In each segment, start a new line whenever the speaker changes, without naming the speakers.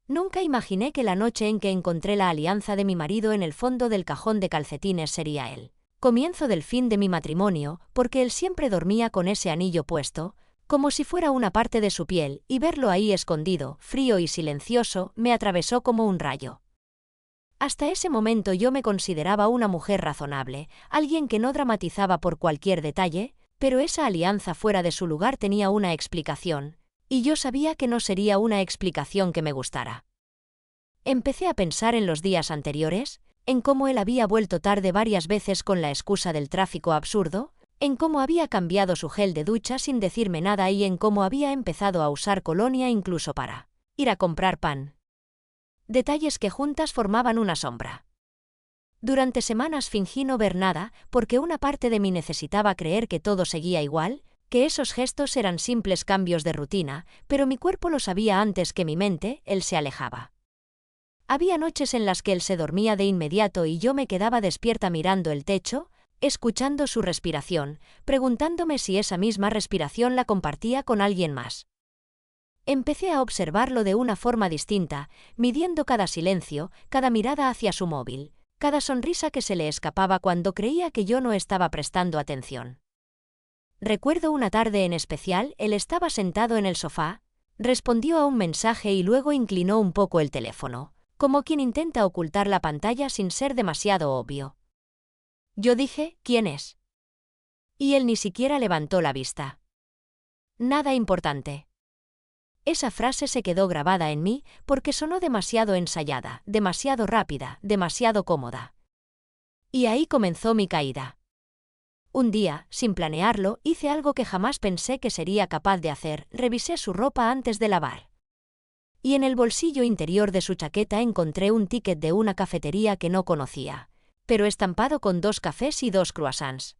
Nunca imaginé que la noche en que encontré la alianza de mi marido en el fondo del cajón de calcetines sería el comienzo del fin de mi matrimonio, porque él siempre dormía con ese anillo puesto, como si fuera una parte de su piel, y verlo ahí escondido, frío y silencioso, me atravesó como un rayo. Hasta ese momento yo me consideraba una mujer razonable, alguien que no dramatizaba por cualquier detalle, pero esa alianza fuera de su lugar tenía una explicación, y yo sabía que no sería una explicación que me gustara. Empecé a pensar en los días anteriores, en cómo él había vuelto tarde varias veces con la excusa del tráfico absurdo, en cómo había cambiado su gel de ducha sin decirme nada y en cómo había empezado a usar colonia incluso para ir a comprar pan. Detalles que juntas formaban una sombra. Durante semanas fingí no ver nada, porque una parte de mí necesitaba creer que todo seguía igual, que esos gestos eran simples cambios de rutina, pero mi cuerpo lo sabía antes que mi mente, él se alejaba. Había noches en las que él se dormía de inmediato y yo me quedaba despierta mirando el techo, escuchando su respiración, preguntándome si esa misma respiración la compartía con alguien más. Empecé a observarlo de una forma distinta, midiendo cada silencio, cada mirada hacia su móvil, cada sonrisa que se le escapaba cuando creía que yo no estaba prestando atención. Recuerdo una tarde en especial, él estaba sentado en el sofá, respondió a un mensaje y luego inclinó un poco el teléfono, como quien intenta ocultar la pantalla sin ser demasiado obvio. Yo dije, ¿quién es? Y él ni siquiera levantó la vista. Nada importante. Esa frase se quedó grabada en mí porque sonó demasiado ensayada, demasiado rápida, demasiado cómoda. Y ahí comenzó mi caída. Un día, sin planearlo, hice algo que jamás pensé que sería capaz de hacer, revisé su ropa antes de lavar. Y en el bolsillo interior de su chaqueta encontré un ticket de una cafetería que no conocía, pero estampado con 2 cafés y 2 croissants.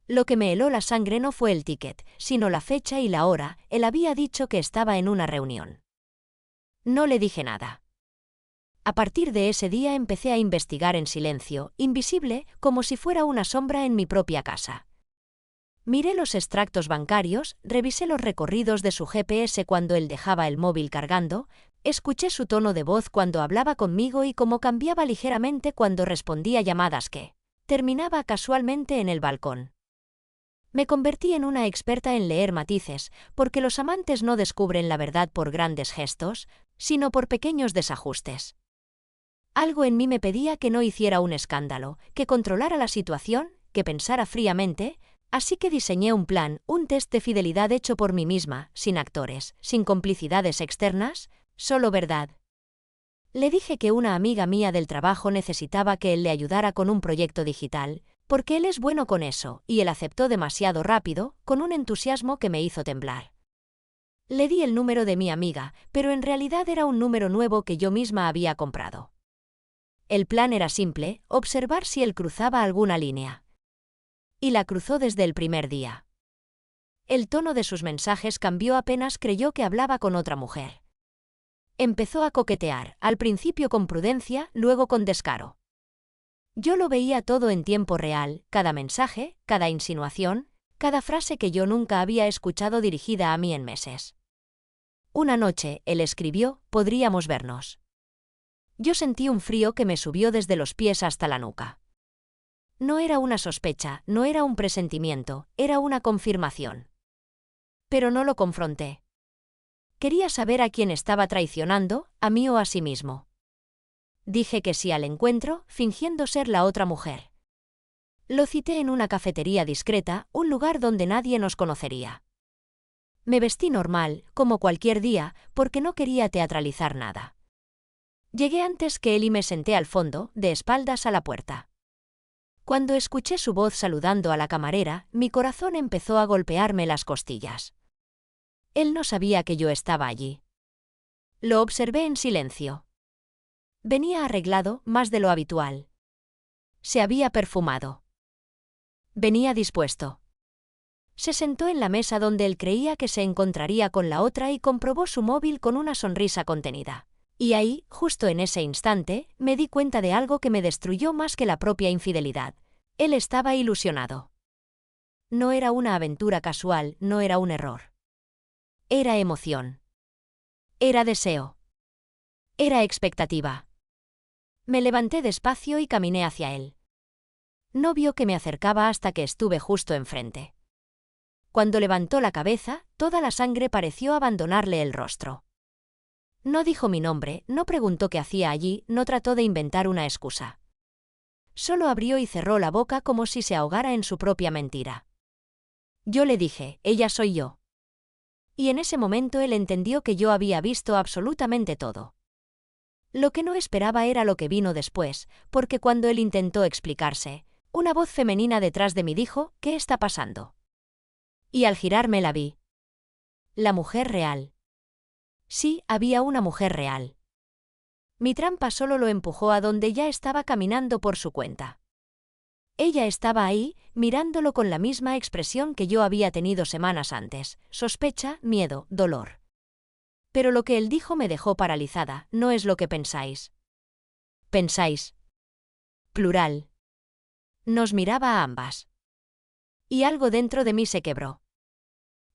Lo que me heló la sangre no fue el ticket, sino la fecha y la hora. Él había dicho que estaba en una reunión. No le dije nada. A partir de ese día empecé a investigar en silencio, invisible, como si fuera una sombra en mi propia casa. Miré los extractos bancarios, revisé los recorridos de su GPS cuando él dejaba el móvil cargando, escuché su tono de voz cuando hablaba conmigo y cómo cambiaba ligeramente cuando respondía llamadas que terminaba casualmente en el balcón. Me convertí en una experta en leer matices, porque los amantes no descubren la verdad por grandes gestos, sino por pequeños desajustes. Algo en mí me pedía que no hiciera un escándalo, que controlara la situación, que pensara fríamente, así que diseñé un plan, un test de fidelidad hecho por mí misma, sin actores, sin complicidades externas, solo verdad. Le dije que una amiga mía del trabajo necesitaba que él le ayudara con un proyecto digital, porque él es bueno con eso, y él aceptó demasiado rápido, con un entusiasmo que me hizo temblar. Le di el número de mi amiga, pero en realidad era un número nuevo que yo misma había comprado. El plan era simple, observar si él cruzaba alguna línea. Y la cruzó desde el primer día. El tono de sus mensajes cambió apenas creyó que hablaba con otra mujer. Empezó a coquetear, al principio con prudencia, luego con descaro. Yo lo veía todo en tiempo real, cada mensaje, cada insinuación, cada frase que yo nunca había escuchado dirigida a mí en meses. Una noche, él escribió, podríamos vernos. Yo sentí un frío que me subió desde los pies hasta la nuca. No era una sospecha, no era un presentimiento, era una confirmación. Pero no lo confronté. Quería saber a quién estaba traicionando, a mí o a sí mismo. Dije que sí al encuentro, fingiendo ser la otra mujer. Lo cité en una cafetería discreta, un lugar donde nadie nos conocería. Me vestí normal, como cualquier día, porque no quería teatralizar nada. Llegué antes que él y me senté al fondo, de espaldas a la puerta. Cuando escuché su voz saludando a la camarera, mi corazón empezó a golpearme las costillas. Él no sabía que yo estaba allí. Lo observé en silencio. Venía arreglado, más de lo habitual. Se había perfumado. Venía dispuesto. Se sentó en la mesa donde él creía que se encontraría con la otra y comprobó su móvil con una sonrisa contenida. Y ahí, justo en ese instante, me di cuenta de algo que me destruyó más que la propia infidelidad. Él estaba ilusionado. No era una aventura casual, no era un error. Era emoción. Era deseo. Era expectativa. Me levanté despacio y caminé hacia él. No vio que me acercaba hasta que estuve justo enfrente. Cuando levantó la cabeza, toda la sangre pareció abandonarle el rostro. No dijo mi nombre, no preguntó qué hacía allí, no trató de inventar una excusa. Solo abrió y cerró la boca como si se ahogara en su propia mentira. Yo le dije, ella soy yo. Y en ese momento él entendió que yo había visto absolutamente todo. Lo que no esperaba era lo que vino después, porque cuando él intentó explicarse, una voz femenina detrás de mí dijo, ¿qué está pasando? Y al girarme la vi. La mujer real. Sí, había una mujer real. Mi trampa solo lo empujó a donde ya estaba caminando por su cuenta. Ella estaba ahí, mirándolo con la misma expresión que yo había tenido semanas antes, sospecha, miedo, dolor. Pero lo que él dijo me dejó paralizada, no es lo que pensáis. Pensáis. Plural. Nos miraba a ambas. Y algo dentro de mí se quebró.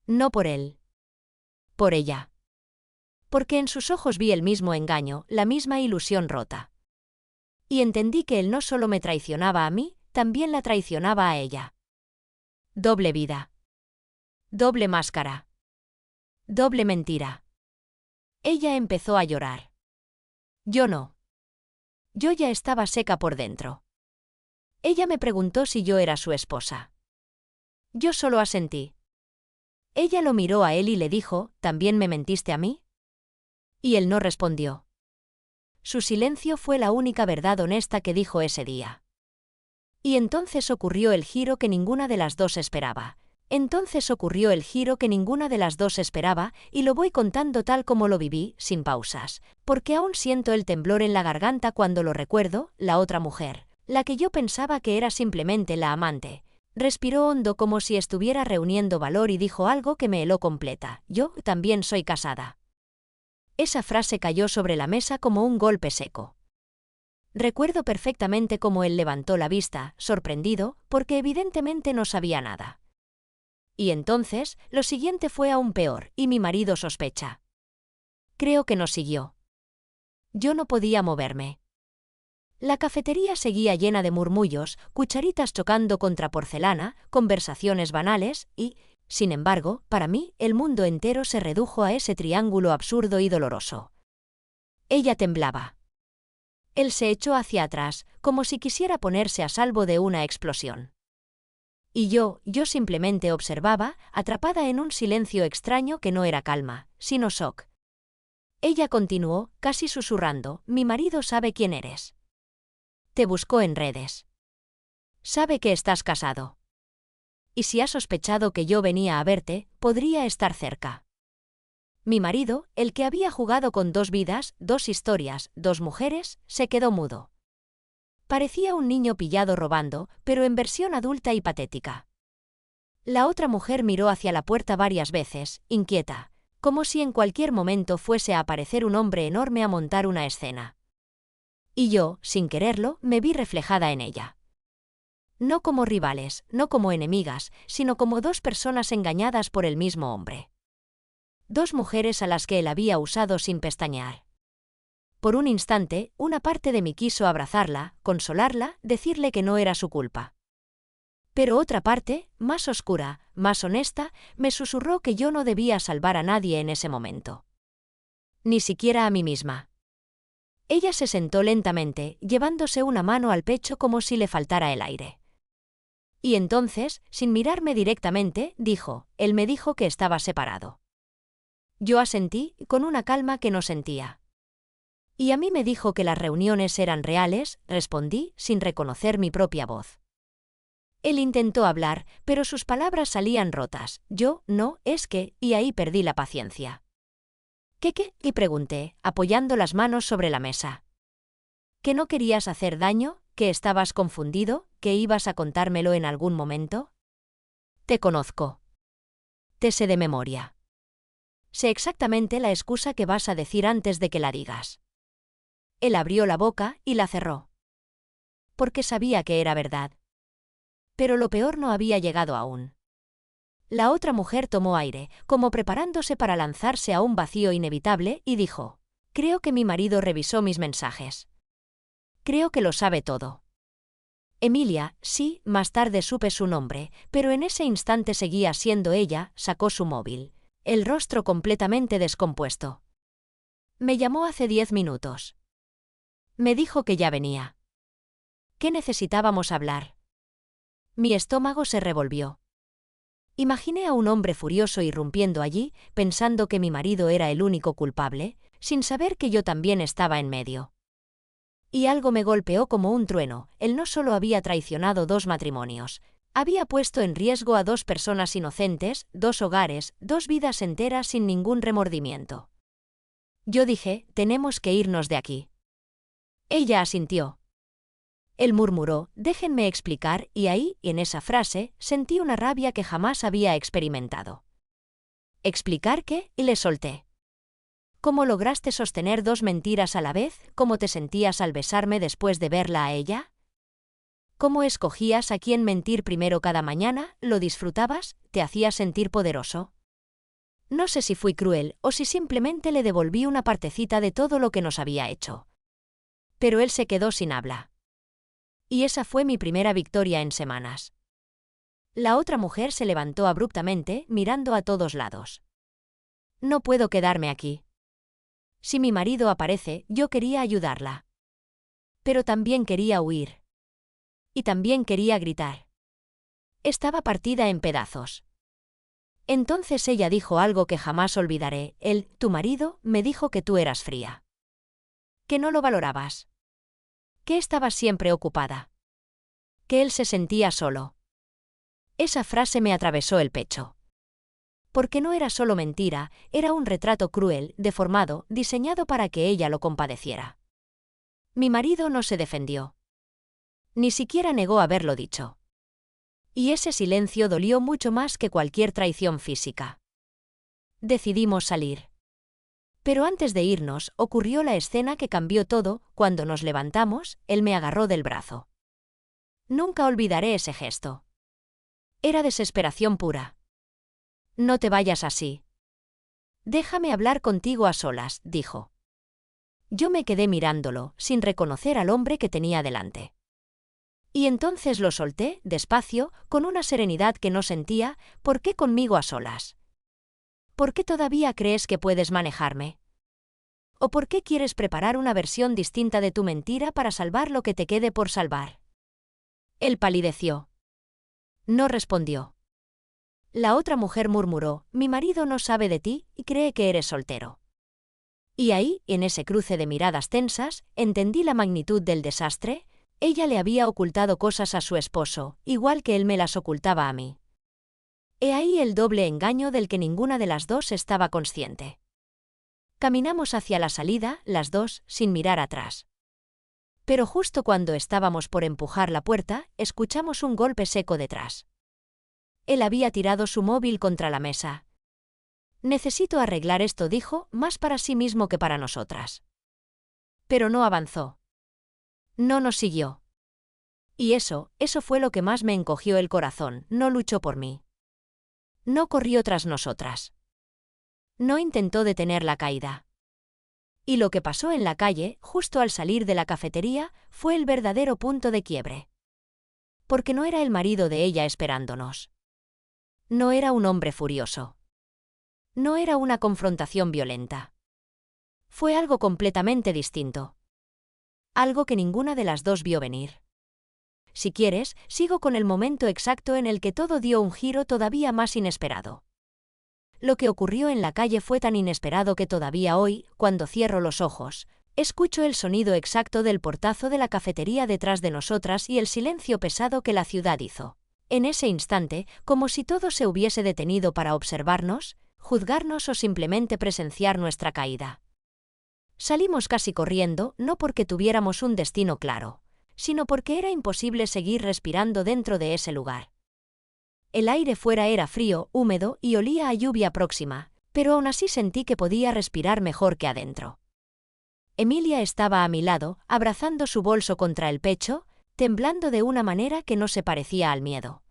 No por él. Por ella. Porque en sus ojos vi el mismo engaño, la misma ilusión rota. Y entendí que él no solo me traicionaba a mí, también la traicionaba a ella. Doble vida. Doble máscara. Doble mentira. Ella empezó a llorar. Yo no. Yo ya estaba seca por dentro. Ella me preguntó si yo era su esposa. Yo solo asentí. Ella lo miró a él y le dijo, ¿también me mentiste a mí? Y él no respondió. Su silencio fue la única verdad honesta que dijo ese día. Y entonces ocurrió el giro que ninguna de las dos esperaba. Y lo voy contando tal como lo viví, sin pausas, porque aún siento el temblor en la garganta cuando lo recuerdo. La otra mujer, la que yo pensaba que era simplemente la amante, respiró hondo como si estuviera reuniendo valor y dijo algo que me heló completa. Yo también soy casada. Esa frase cayó sobre la mesa como un golpe seco. Recuerdo perfectamente cómo él levantó la vista, sorprendido, porque evidentemente no sabía nada. Y entonces, lo siguiente fue aún peor, y mi marido sospecha. Creo que nos siguió. Yo no podía moverme. La cafetería seguía llena de murmullos, cucharitas chocando contra porcelana, conversaciones banales y, sin embargo, para mí, el mundo entero se redujo a ese triángulo absurdo y doloroso. Ella temblaba. Él se echó hacia atrás, como si quisiera ponerse a salvo de una explosión. Y yo simplemente observaba, atrapada en un silencio extraño que no era calma, sino shock. Ella continuó, casi susurrando, mi marido sabe quién eres. Te buscó en redes. Sabe que estás casado. Y si ha sospechado que yo venía a verte, podría estar cerca. Mi marido, el que había jugado con 2 vidas, 2 historias, 2 mujeres, se quedó mudo. Parecía un niño pillado robando, pero en versión adulta y patética. La otra mujer miró hacia la puerta varias veces, inquieta, como si en cualquier momento fuese a aparecer un hombre enorme a montar una escena. Y yo, sin quererlo, me vi reflejada en ella. No como rivales, no como enemigas, sino como 2 personas engañadas por el mismo hombre. 2 mujeres a las que él había usado sin pestañear. Por un instante, una parte de mí quiso abrazarla, consolarla, decirle que no era su culpa. Pero otra parte, más oscura, más honesta, me susurró que yo no debía salvar a nadie en ese momento. Ni siquiera a mí misma. Ella se sentó lentamente, llevándose una mano al pecho como si le faltara el aire. Y entonces, sin mirarme directamente, dijo, él me dijo que estaba separado. Yo asentí, con una calma que no sentía. Y a mí me dijo que las reuniones eran reales, respondí, sin reconocer mi propia voz. Él intentó hablar, pero sus palabras salían rotas. Yo, no, es que, y ahí perdí la paciencia. ¿Qué? Y pregunté, apoyando las manos sobre la mesa. ¿Que no querías hacer daño? ¿Que estabas confundido? ¿Que ibas a contármelo en algún momento? Te conozco. Te sé de memoria. Sé exactamente la excusa que vas a decir antes de que la digas. Él abrió la boca y la cerró. Porque sabía que era verdad. Pero lo peor no había llegado aún. La otra mujer tomó aire, como preparándose para lanzarse a un vacío inevitable, y dijo, Creo que mi marido revisó mis mensajes. Creo que lo sabe todo. Emilia, sí, más tarde supe su nombre, pero en ese instante seguía siendo ella, sacó su móvil. El rostro completamente descompuesto. Me llamó hace 10 minutos. Me dijo que ya venía. ¿Qué necesitábamos hablar? Mi estómago se revolvió. Imaginé a un hombre furioso irrumpiendo allí, pensando que mi marido era el único culpable, sin saber que yo también estaba en medio. Y algo me golpeó como un trueno. Él no solo había traicionado 2 matrimonios, había puesto en riesgo a 2 personas inocentes, 2 hogares, 2 vidas enteras sin ningún remordimiento. Yo dije, tenemos que irnos de aquí. Ella asintió. Él murmuró, déjenme explicar, y ahí, en esa frase, sentí una rabia que jamás había experimentado. ¿Explicar qué? Y le solté. ¿Cómo lograste sostener 2 mentiras a la vez? ¿Cómo te sentías al besarme después de verla a ella? ¿Cómo escogías a quién mentir primero cada mañana? ¿Lo disfrutabas? ¿Te hacías sentir poderoso? No sé si fui cruel o si simplemente le devolví una partecita de todo lo que nos había hecho. Pero él se quedó sin habla. Y esa fue mi primera victoria en semanas. La otra mujer se levantó abruptamente, mirando a todos lados. No puedo quedarme aquí. Si mi marido aparece, yo quería ayudarla. Pero también quería huir. Y también quería gritar. Estaba partida en pedazos. Entonces ella dijo algo que jamás olvidaré. Él, tu marido, me dijo que tú eras fría. Que no lo valorabas. Que estabas siempre ocupada. Que él se sentía solo. Esa frase me atravesó el pecho. Porque no era solo mentira, era un retrato cruel, deformado, diseñado para que ella lo compadeciera. Mi marido no se defendió. Ni siquiera negó haberlo dicho. Y ese silencio dolió mucho más que cualquier traición física. Decidimos salir. Pero antes de irnos, ocurrió la escena que cambió todo. Cuando nos levantamos, él me agarró del brazo. Nunca olvidaré ese gesto. Era desesperación pura. No te vayas así. Déjame hablar contigo a solas, dijo. Yo me quedé mirándolo, sin reconocer al hombre que tenía delante. Y entonces lo solté, despacio, con una serenidad que no sentía. ¿Por qué conmigo a solas? ¿Por qué todavía crees que puedes manejarme? ¿O por qué quieres preparar una versión distinta de tu mentira para salvar lo que te quede por salvar? Él palideció. No respondió. La otra mujer murmuró, mi marido no sabe de ti y cree que eres soltero. Y ahí, en ese cruce de miradas tensas, entendí la magnitud del desastre. Ella le había ocultado cosas a su esposo, igual que él me las ocultaba a mí. He ahí el doble engaño del que ninguna de las dos estaba consciente. Caminamos hacia la salida, las dos, sin mirar atrás. Pero justo cuando estábamos por empujar la puerta, escuchamos un golpe seco detrás. Él había tirado su móvil contra la mesa. Necesito arreglar esto, dijo, más para sí mismo que para nosotras. Pero no avanzó. No nos siguió. Y eso fue lo que más me encogió el corazón, no luchó por mí. No corrió tras nosotras. No intentó detener la caída. Y lo que pasó en la calle, justo al salir de la cafetería, fue el verdadero punto de quiebre. Porque no era el marido de ella esperándonos. No era un hombre furioso. No era una confrontación violenta. Fue algo completamente distinto. Algo que ninguna de las dos vio venir. Si quieres, sigo con el momento exacto en el que todo dio un giro todavía más inesperado. Lo que ocurrió en la calle fue tan inesperado que todavía hoy, cuando cierro los ojos, escucho el sonido exacto del portazo de la cafetería detrás de nosotras y el silencio pesado que la ciudad hizo. En ese instante, como si todo se hubiese detenido para observarnos, juzgarnos o simplemente presenciar nuestra caída. Salimos casi corriendo, no porque tuviéramos un destino claro, sino porque era imposible seguir respirando dentro de ese lugar. El aire fuera era frío, húmedo y olía a lluvia próxima, pero aún así sentí que podía respirar mejor que adentro. Emilia estaba a mi lado, abrazando su bolso contra el pecho, temblando de una manera que no se parecía al miedo,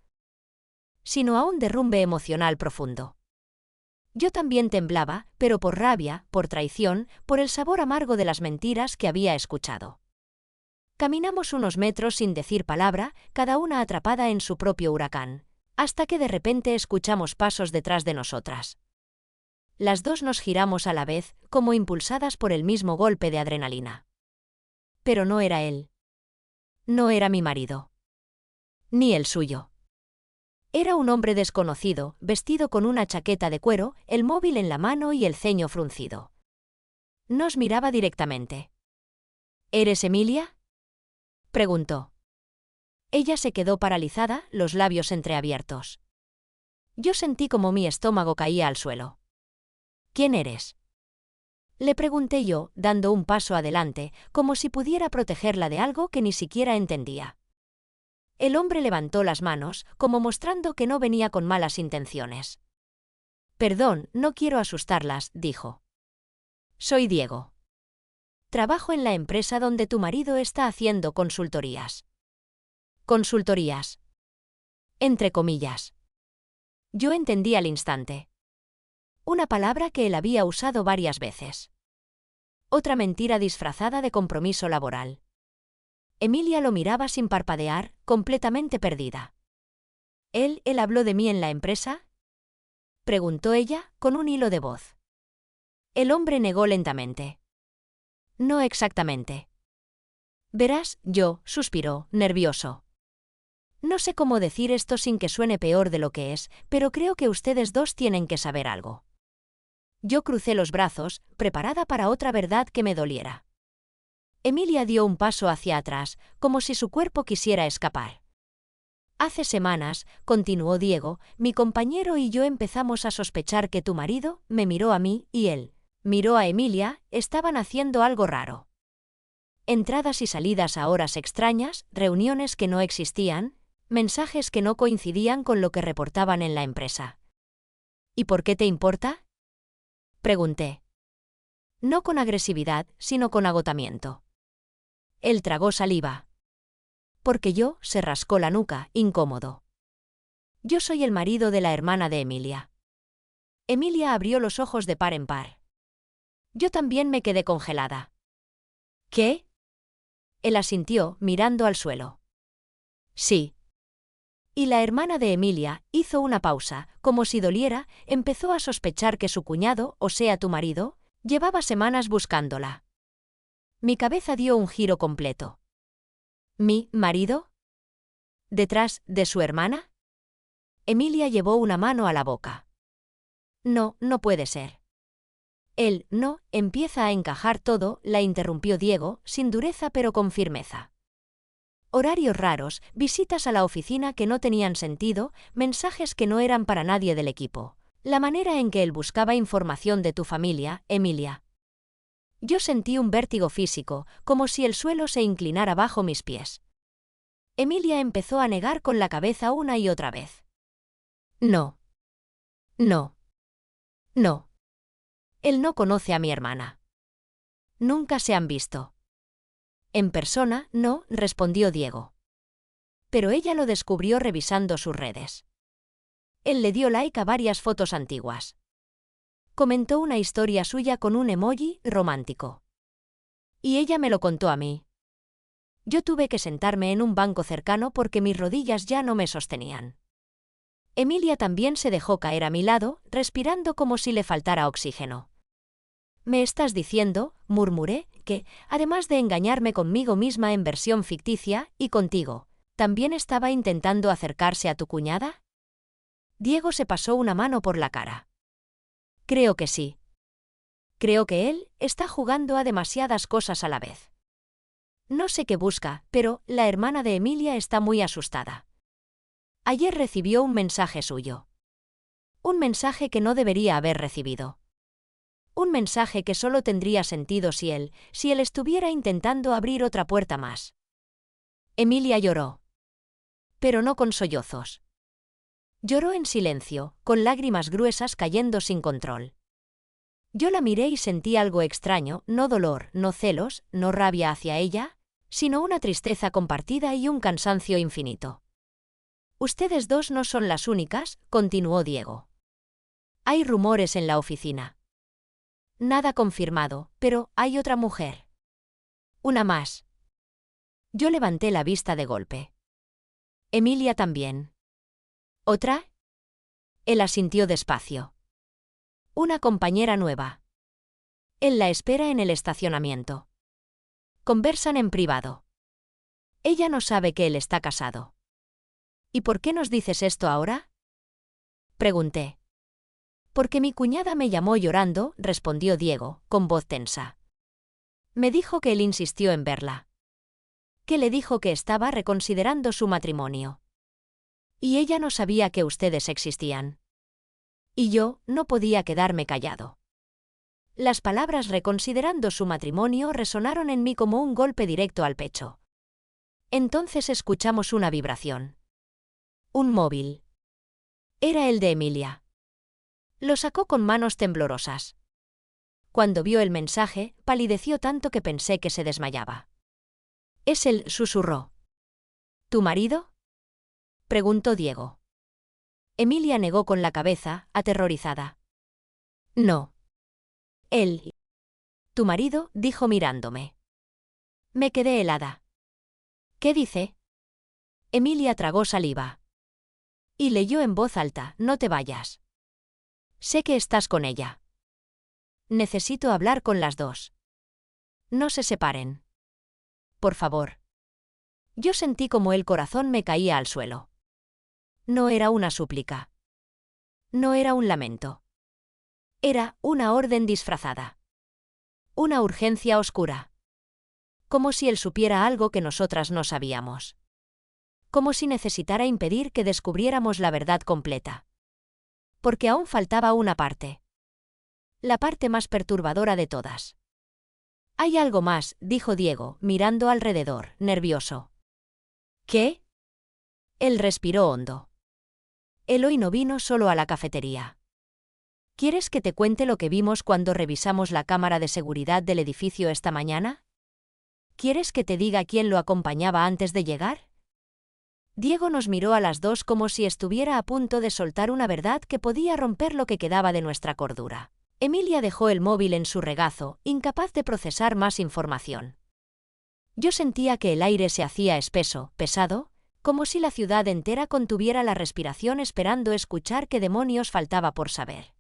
sino a un derrumbe emocional profundo. Yo también temblaba, pero por rabia, por traición, por el sabor amargo de las mentiras que había escuchado. Caminamos unos metros sin decir palabra, cada una atrapada en su propio huracán, hasta que de repente escuchamos pasos detrás de nosotras. Las dos nos giramos a la vez, como impulsadas por el mismo golpe de adrenalina. Pero no era él. No era mi marido. Ni el suyo. Era un hombre desconocido, vestido con una chaqueta de cuero, el móvil en la mano y el ceño fruncido. Nos miraba directamente. ¿Eres Emilia?, preguntó. Ella se quedó paralizada, los labios entreabiertos. Yo sentí como mi estómago caía al suelo. ¿Quién eres?, le pregunté yo, dando un paso adelante, como si pudiera protegerla de algo que ni siquiera entendía. El hombre levantó las manos, como mostrando que no venía con malas intenciones. Perdón, no quiero asustarlas, dijo. Soy Diego. Trabajo en la empresa donde tu marido está haciendo consultorías. Consultorías. Entre comillas. Yo entendí al instante. Una palabra que él había usado varias veces. Otra mentira disfrazada de compromiso laboral. Emilia lo miraba sin parpadear, completamente perdida. ¿Él habló de mí en la empresa?, preguntó ella, con un hilo de voz. El hombre negó lentamente. No exactamente. Verás, suspiró, nervioso. No sé cómo decir esto sin que suene peor de lo que es, pero creo que ustedes dos tienen que saber algo. Yo crucé los brazos, preparada para otra verdad que me doliera. Emilia dio un paso hacia atrás, como si su cuerpo quisiera escapar. Hace semanas, continuó Diego, mi compañero y yo empezamos a sospechar que tu marido, me miró a mí, y él, miró a Emilia, estaban haciendo algo raro. Entradas y salidas a horas extrañas, reuniones que no existían, mensajes que no coincidían con lo que reportaban en la empresa. ¿Y por qué te importa?, pregunté. No con agresividad, sino con agotamiento. Él tragó saliva. Porque se rascó la nuca, incómodo. Yo soy el marido de la hermana de Emilia. Emilia abrió los ojos de par en par. Yo también me quedé congelada. ¿Qué?, él asintió, mirando al suelo. Sí. Y la hermana de Emilia hizo una pausa, como si doliera, empezó a sospechar que su cuñado, o sea tu marido, llevaba semanas buscándola. Mi cabeza dio un giro completo. ¿Mi marido? ¿Detrás de su hermana? Emilia llevó una mano a la boca. No, no puede ser. Él, no, empieza a encajar todo, la interrumpió Diego, sin dureza pero con firmeza. Horarios raros, visitas a la oficina que no tenían sentido, mensajes que no eran para nadie del equipo. La manera en que él buscaba información de tu familia, Emilia. Yo sentí un vértigo físico, como si el suelo se inclinara bajo mis pies. Emilia empezó a negar con la cabeza una y otra vez. No. No. No. Él no conoce a mi hermana. Nunca se han visto. En persona, no, respondió Diego. Pero ella lo descubrió revisando sus redes. Él le dio like a varias fotos antiguas. Comentó una historia suya con un emoji romántico. Y ella me lo contó a mí. Yo tuve que sentarme en un banco cercano porque mis rodillas ya no me sostenían. Emilia también se dejó caer a mi lado, respirando como si le faltara oxígeno. «¿Me estás diciendo», murmuré, «que, además de engañarme conmigo misma en versión ficticia, y contigo, también estaba intentando acercarse a tu cuñada?» Diego se pasó una mano por la cara. Creo que sí. Creo que él está jugando a demasiadas cosas a la vez. No sé qué busca, pero la hermana de Emilia está muy asustada. Ayer recibió un mensaje suyo. Un mensaje que no debería haber recibido. Un mensaje que solo tendría sentido si él estuviera intentando abrir otra puerta más. Emilia lloró. Pero no con sollozos. Lloró en silencio, con lágrimas gruesas cayendo sin control. Yo la miré y sentí algo extraño, no dolor, no celos, no rabia hacia ella, sino una tristeza compartida y un cansancio infinito. Ustedes dos no son las únicas, continuó Diego. Hay rumores en la oficina. Nada confirmado, pero hay otra mujer. Una más. Yo levanté la vista de golpe. Emilia también. ¿Otra? Él asintió despacio. Una compañera nueva. Él la espera en el estacionamiento. Conversan en privado. Ella no sabe que él está casado. ¿Y por qué nos dices esto ahora? Pregunté. Porque mi cuñada me llamó llorando, respondió Diego, con voz tensa. Me dijo que él insistió en verla. Que le dijo que estaba reconsiderando su matrimonio. Y ella no sabía que ustedes existían. Y yo no podía quedarme callado. Las palabras reconsiderando su matrimonio resonaron en mí como un golpe directo al pecho. Entonces escuchamos una vibración. Un móvil. Era el de Emilia. Lo sacó con manos temblorosas. Cuando vio el mensaje, palideció tanto que pensé que se desmayaba. «Es él», susurró. «¿Tu marido?», preguntó Diego. Emilia negó con la cabeza, aterrorizada. «No. Él». «¿Tu marido?», dijo mirándome. Me quedé helada. «¿Qué dice?». Emilia tragó saliva. Y leyó en voz alta: «No te vayas. Sé que estás con ella. Necesito hablar con las dos. No se separen. Por favor». Yo sentí como el corazón me caía al suelo. No era una súplica. No era un lamento. Era una orden disfrazada. Una urgencia oscura. Como si él supiera algo que nosotras no sabíamos. Como si necesitara impedir que descubriéramos la verdad completa. Porque aún faltaba una parte. La parte más perturbadora de todas. «Hay algo más», dijo Diego, mirando alrededor, nervioso. «¿Qué?». Él respiró hondo. «Eloy no vino solo a la cafetería. ¿Quieres que te cuente lo que vimos cuando revisamos la cámara de seguridad del edificio esta mañana? ¿Quieres que te diga quién lo acompañaba antes de llegar?». Diego nos miró a las dos como si estuviera a punto de soltar una verdad que podía romper lo que quedaba de nuestra cordura. Emilia dejó el móvil en su regazo, incapaz de procesar más información. Yo sentía que el aire se hacía espeso, pesado, como si la ciudad entera contuviera la respiración esperando escuchar qué demonios faltaba por saber.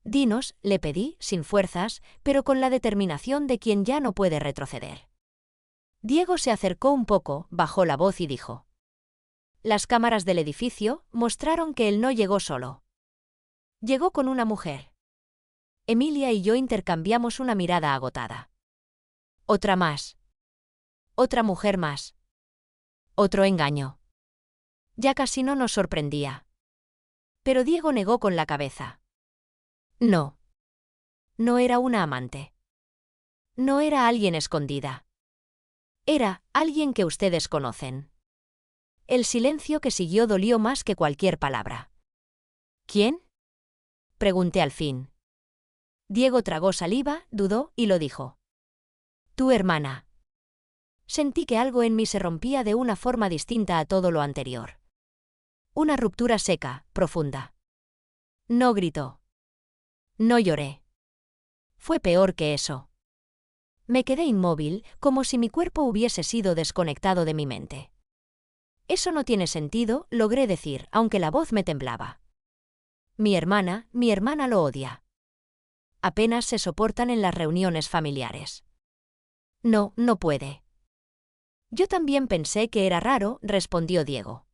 «Dinos», le pedí, sin fuerzas, pero con la determinación de quien ya no puede retroceder. Diego se acercó un poco, bajó la voz y dijo. «Las cámaras del edificio mostraron que él no llegó solo. Llegó con una mujer». Emilia y yo intercambiamos una mirada agotada. «Otra más. Otra mujer más. Otro engaño». Ya casi no nos sorprendía. Pero Diego negó con la cabeza. «No. No era una amante. No era alguien escondida. Era alguien que ustedes conocen». El silencio que siguió dolió más que cualquier palabra. «¿Quién?», pregunté al fin. Diego tragó saliva, dudó y lo dijo. «Tu hermana». Sentí que algo en mí se rompía de una forma distinta a todo lo anterior. Una ruptura seca, profunda. No gritó. No lloré. Fue peor que eso. Me quedé inmóvil, como si mi cuerpo hubiese sido desconectado de mi mente. «Eso no tiene sentido», logré decir, aunque la voz me temblaba. Mi hermana lo odia. Apenas se soportan en las reuniones familiares. No, no puede. Yo también pensé que era raro, respondió Diego.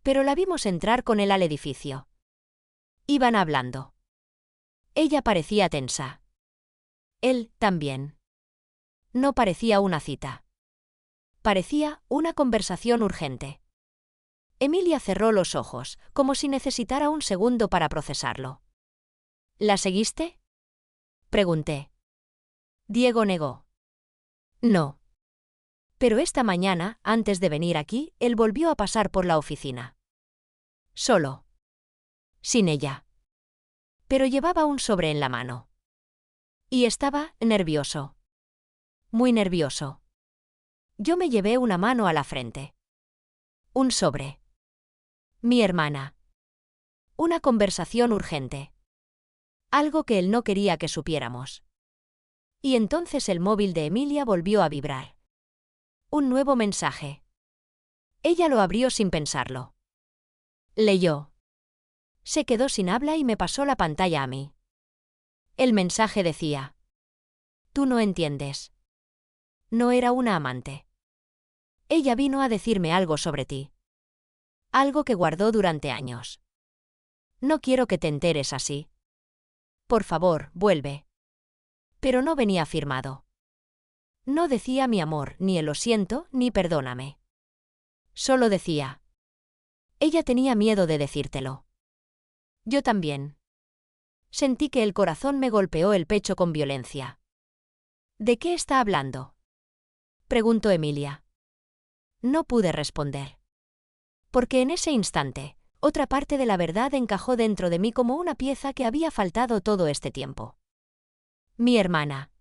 Pero la vimos entrar con él al edificio. Iban hablando. Ella parecía tensa. Él también. No parecía una cita. Parecía una conversación urgente. Emilia cerró los ojos, como si necesitara un segundo para procesarlo. «¿La seguiste?», pregunté. Diego negó. «No. Pero esta mañana, antes de venir aquí, él volvió a pasar por la oficina. Solo. Sin ella. Pero llevaba un sobre en la mano. Y estaba nervioso. Muy nervioso». Yo me llevé una mano a la frente. «Un sobre». «Mi hermana». Una conversación urgente. Algo que él no quería que supiéramos. Y entonces el móvil de Emilia volvió a vibrar. Un nuevo mensaje. Ella lo abrió sin pensarlo. Leyó. Se quedó sin habla y me pasó la pantalla a mí. El mensaje decía: Tú no entiendes. No era una amante. Ella vino a decirme algo sobre ti. Algo que guardó durante años. No quiero que te enteres así. Por favor, vuelve. Pero no venía firmado. No decía mi amor, ni el lo siento, ni perdóname. Solo decía. Ella tenía miedo de decírtelo. Yo también. Sentí que el corazón me golpeó el pecho con violencia. ¿De qué está hablando?, preguntó Emilia. No pude responder. Porque en ese instante, otra parte de la verdad encajó dentro de mí como una pieza que había faltado todo este tiempo. Mi hermana.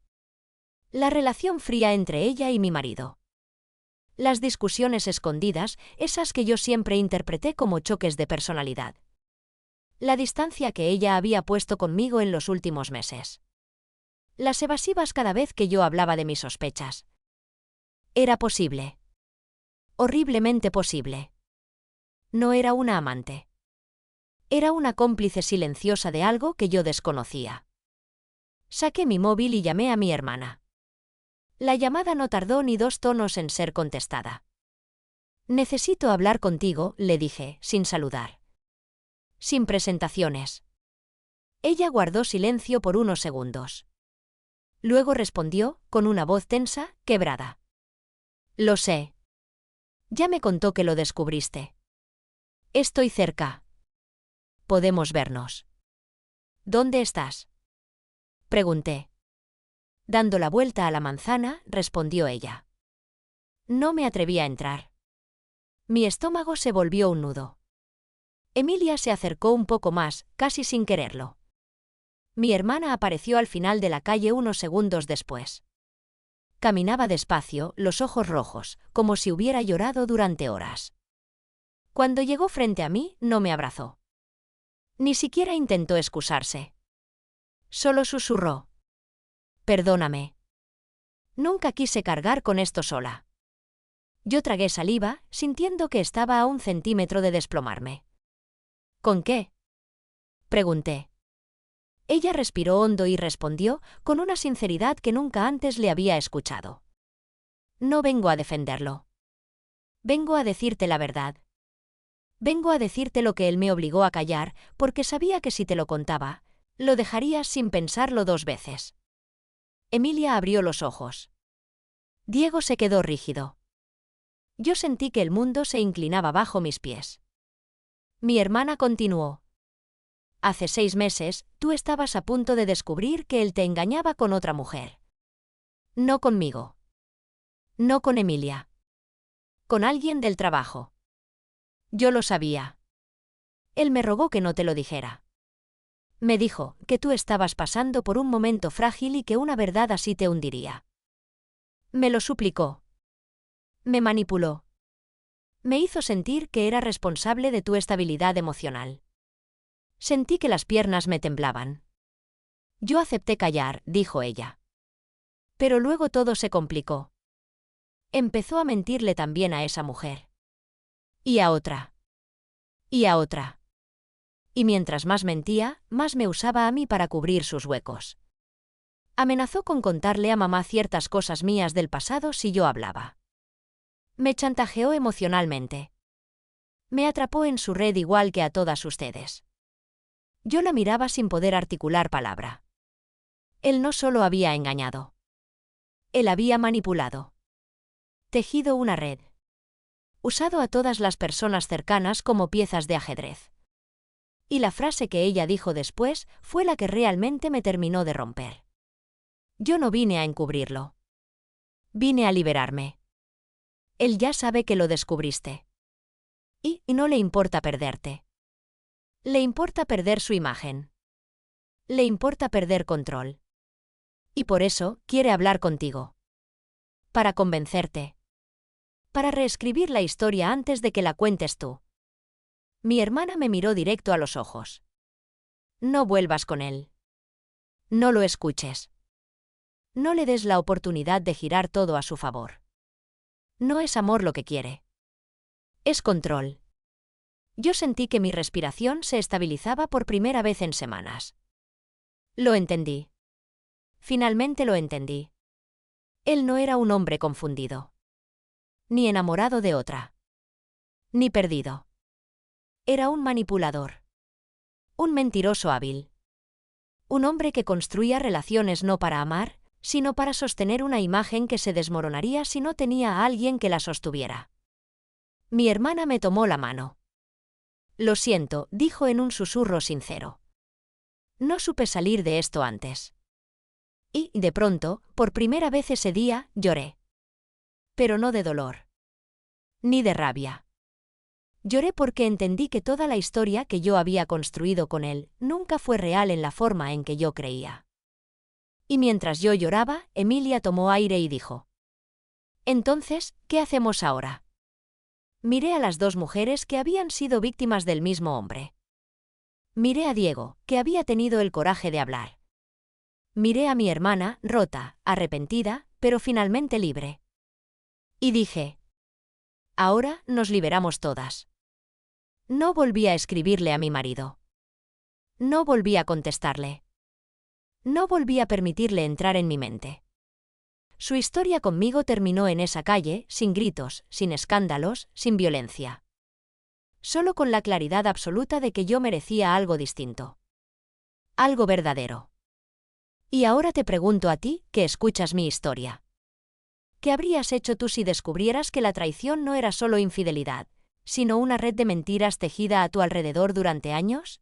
La relación fría entre ella y mi marido. Las discusiones escondidas, esas que yo siempre interpreté como choques de personalidad. La distancia que ella había puesto conmigo en los últimos meses. Las evasivas cada vez que yo hablaba de mis sospechas. Era posible. Horriblemente posible. No era una amante. Era una cómplice silenciosa de algo que yo desconocía. Saqué mi móvil y llamé a mi hermana. La llamada no tardó ni 2 tonos en ser contestada. Necesito hablar contigo, le dije, sin saludar. Sin presentaciones. Ella guardó silencio por unos segundos. Luego respondió, con una voz tensa, quebrada. Lo sé. Ya me contó que lo descubriste. Estoy cerca. Podemos vernos. ¿Dónde estás?, pregunté. Dando la vuelta a la manzana, respondió ella. No me atreví a entrar. Mi estómago se volvió un nudo. Emilia se acercó un poco más, casi sin quererlo. Mi hermana apareció al final de la calle unos segundos después. Caminaba despacio, los ojos rojos, como si hubiera llorado durante horas. Cuando llegó frente a mí, no me abrazó. Ni siquiera intentó excusarse. Solo susurró. Perdóname. Nunca quise cargar con esto sola. Yo tragué saliva, sintiendo que estaba a 1 centímetro de desplomarme. ¿Con qué?, pregunté. Ella respiró hondo y respondió, con una sinceridad que nunca antes le había escuchado. No vengo a defenderlo. Vengo a decirte la verdad. Vengo a decirte lo que él me obligó a callar, porque sabía que si te lo contaba, lo dejarías sin pensarlo 2 veces. Emilia abrió los ojos. Diego se quedó rígido. Yo sentí que el mundo se inclinaba bajo mis pies. Mi hermana continuó. Hace 6 meses, tú estabas a punto de descubrir que él te engañaba con otra mujer. No conmigo. No con Emilia. Con alguien del trabajo. Yo lo sabía. Él me rogó que no te lo dijera. Me dijo que tú estabas pasando por un momento frágil y que una verdad así te hundiría. Me lo suplicó. Me manipuló. Me hizo sentir que era responsable de tu estabilidad emocional. Sentí que las piernas me temblaban. Yo acepté callar, dijo ella. Pero luego todo se complicó. Empezó a mentirle también a esa mujer. Y a otra. Y a otra. Y mientras más mentía, más me usaba a mí para cubrir sus huecos. Amenazó con contarle a mamá ciertas cosas mías del pasado si yo hablaba. Me chantajeó emocionalmente. Me atrapó en su red igual que a todas ustedes. Yo la miraba sin poder articular palabra. Él no solo había engañado. Él había manipulado. Tejido una red. Usado a todas las personas cercanas como piezas de ajedrez. Y la frase que ella dijo después fue la que realmente me terminó de romper. Yo no vine a encubrirlo. Vine a liberarme. Él ya sabe que lo descubriste. Y no le importa perderte. Le importa perder su imagen. Le importa perder control. Y por eso quiere hablar contigo. Para convencerte. Para reescribir la historia antes de que la cuentes tú. Mi hermana me miró directo a los ojos. No vuelvas con él. No lo escuches. No le des la oportunidad de girar todo a su favor. No es amor lo que quiere. Es control. Yo sentí que mi respiración se estabilizaba por primera vez en semanas. Lo entendí. Finalmente lo entendí. Él no era un hombre confundido. Ni enamorado de otra. Ni perdido. Era un manipulador. Un mentiroso hábil. Un hombre que construía relaciones no para amar, sino para sostener una imagen que se desmoronaría si no tenía a alguien que la sostuviera. Mi hermana me tomó la mano. Lo siento, dijo en un susurro sincero. No supe salir de esto antes. Y, de pronto, por primera vez ese día, lloré. Pero no de dolor. Ni de rabia. Lloré porque entendí que toda la historia que yo había construido con él nunca fue real en la forma en que yo creía. Y mientras yo lloraba, Emilia tomó aire y dijo: «Entonces, ¿qué hacemos ahora?». Miré a las dos mujeres que habían sido víctimas del mismo hombre. Miré a Diego, que había tenido el coraje de hablar. Miré a mi hermana, rota, arrepentida, pero finalmente libre. Y dije: «Ahora nos liberamos todas». No volví a escribirle a mi marido. No volví a contestarle. No volví a permitirle entrar en mi mente. Su historia conmigo terminó en esa calle, sin gritos, sin escándalos, sin violencia. Solo con la claridad absoluta de que yo merecía algo distinto. Algo verdadero. Y ahora te pregunto a ti, que escuchas mi historia. ¿Qué habrías hecho tú si descubrieras que la traición no era solo infidelidad, sino una red de mentiras tejida a tu alrededor durante años?